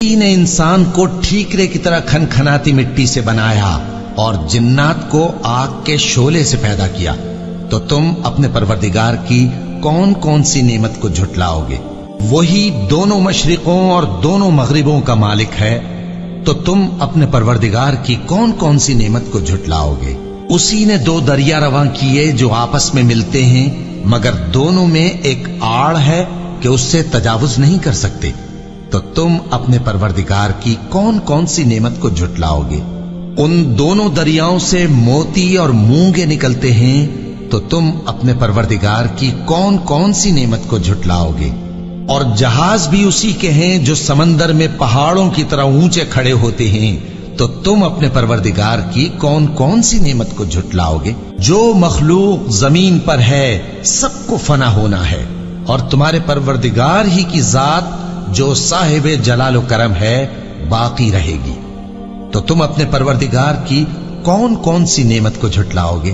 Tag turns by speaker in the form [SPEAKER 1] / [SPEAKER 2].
[SPEAKER 1] نے انسان کو ٹھیکرے کی طرح کھنکھناتی مٹی سے بنایا اور جنات کو آگ کے شعلے سے پیدا کیا، تو تم اپنے پروردگار کی کون کون سی نعمت کو جھٹلاؤ گے؟ وہی دونوں مشرقوں اور دونوں مغربوں کا مالک ہے، تو تم اپنے پروردگار کی کون کون سی نعمت کو جھٹلاؤ گے؟ اسی نے دو دریا رواں کیے جو آپس میں ملتے ہیں، مگر دونوں میں ایک آڑ ہے کہ اس سے تجاوز نہیں کر سکتے، تو تم اپنے پروردگار کی کون کون سی نعمت کو جھٹلاؤ گے؟ ان دونوں دریاؤں سے موتی اور مونگے نکلتے ہیں، تو تم اپنے پروردگار کی کون کون سی نعمت کو جھٹلاؤ گے؟ اور جہاز بھی اسی کے ہیں جو سمندر میں پہاڑوں کی طرح اونچے کھڑے ہوتے ہیں، تو تم اپنے پروردگار کی کون کون سی نعمت کو جھٹلاؤ گے؟ جو مخلوق زمین پر ہے سب کو فنا ہونا ہے، اور تمہارے پروردگار ہی کی ذات جو صاحب جلال و کرم ہے باقی رہے گی، تو تم اپنے پروردگار کی کون کون سی نعمت کو جھٹلاؤ گے؟